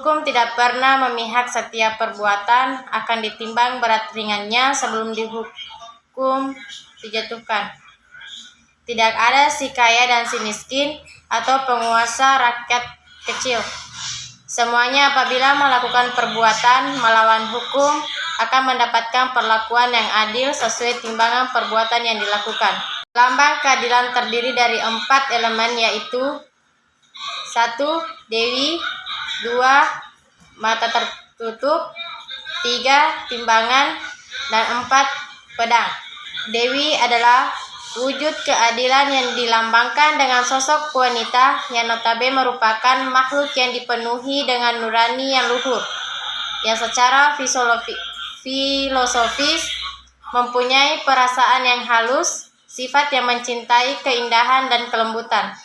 Hukum tidak pernah memihak. Setiap perbuatan akan ditimbang berat ringannya sebelum dihukum dijatuhkan. Tidak ada si kaya dan si miskin atau penguasa rakyat kecil. Semuanya apabila melakukan perbuatan melawan hukum akan mendapatkan perlakuan yang adil sesuai timbangan perbuatan yang dilakukan. Lambang keadilan terdiri dari 4 elemen, yaitu 1. Dewi, 2. Mata tertutup, 3. Timbangan, dan 4. Pedang. Dewi adalah wujud keadilan yang dilambangkan dengan sosok wanita yang notabene merupakan makhluk yang dipenuhi dengan nurani yang luhur, yang secara filosofis mempunyai perasaan yang halus, sifat yang mencintai keindahan dan kelembutan.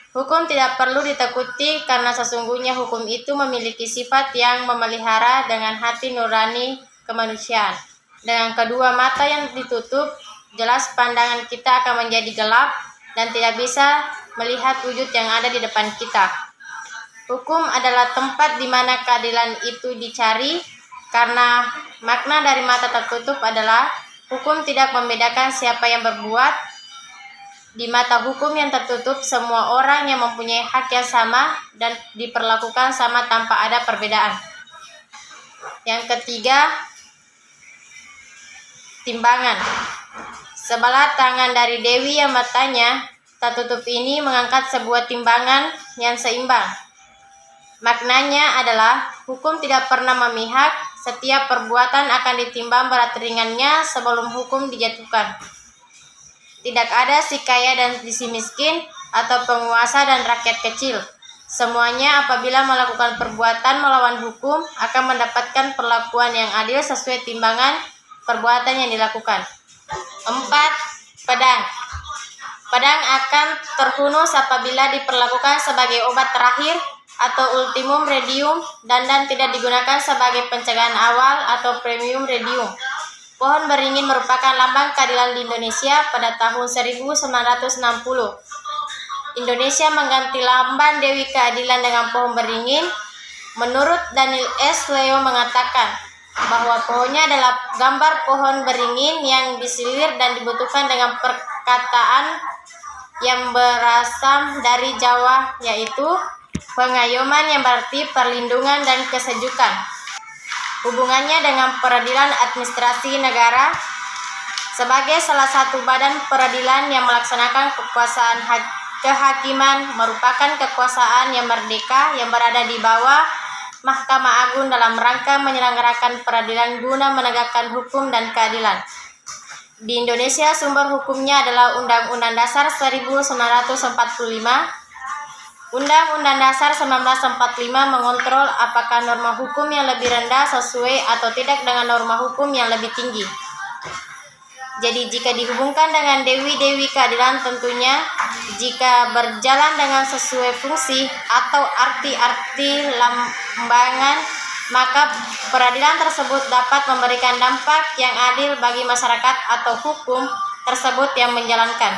Hukum tidak perlu ditakuti karena sesungguhnya hukum itu memiliki sifat yang memelihara dengan hati nurani kemanusiaan. Dengan kedua mata yang ditutup, jelas pandangan kita akan menjadi gelap dan tidak bisa melihat wujud yang ada di depan kita. Hukum adalah tempat di mana keadilan itu dicari, karena makna dari mata tertutup adalah hukum tidak membedakan siapa yang berbuat. Di mata hukum yang tertutup, semua orang yang mempunyai hak yang sama dan diperlakukan sama tanpa ada perbedaan. Yang ketiga, timbangan. Sebelah tangan dari Dewi yang matanya tertutup ini mengangkat sebuah timbangan yang seimbang. Maknanya adalah hukum tidak pernah memihak. Setiap perbuatan akan ditimbang berat ringannya sebelum hukum dijatuhkan. Tidak ada si kaya dan si miskin atau penguasa dan rakyat kecil. Semuanya apabila melakukan perbuatan melawan hukum akan mendapatkan perlakuan yang adil sesuai timbangan perbuatan yang dilakukan. 4. Pedang. Pedang akan terhunus apabila diperlakukan sebagai obat terakhir atau ultimum remedium dan tidak digunakan sebagai pencegahan awal atau premium remedium. Pohon beringin merupakan lambang keadilan di Indonesia pada tahun 1960. Indonesia mengganti lambang Dewi Keadilan dengan pohon beringin. Menurut Daniel S. Leo mengatakan bahwa pohonnya adalah gambar pohon beringin yang disilir dan dibutuhkan dengan perkataan yang berasal dari Jawa, yaitu pengayoman, yang berarti perlindungan dan kesejukan. Hubungannya dengan peradilan administrasi negara sebagai salah satu badan peradilan yang melaksanakan kekuasaan kehakiman, merupakan kekuasaan yang merdeka yang berada di bawah Mahkamah Agung dalam rangka menyelenggarakan peradilan guna menegakkan hukum dan keadilan. Di Indonesia sumber hukumnya adalah Undang-Undang Dasar 1945. Undang-Undang Dasar 1945 mengontrol apakah norma hukum yang lebih rendah sesuai atau tidak dengan norma hukum yang lebih tinggi. Jadi jika dihubungkan dengan dewi-dewi keadilan, tentunya jika berjalan dengan sesuai fungsi atau arti-arti lambangan, maka peradilan tersebut dapat memberikan dampak yang adil bagi masyarakat atau hukum tersebut yang menjalankan.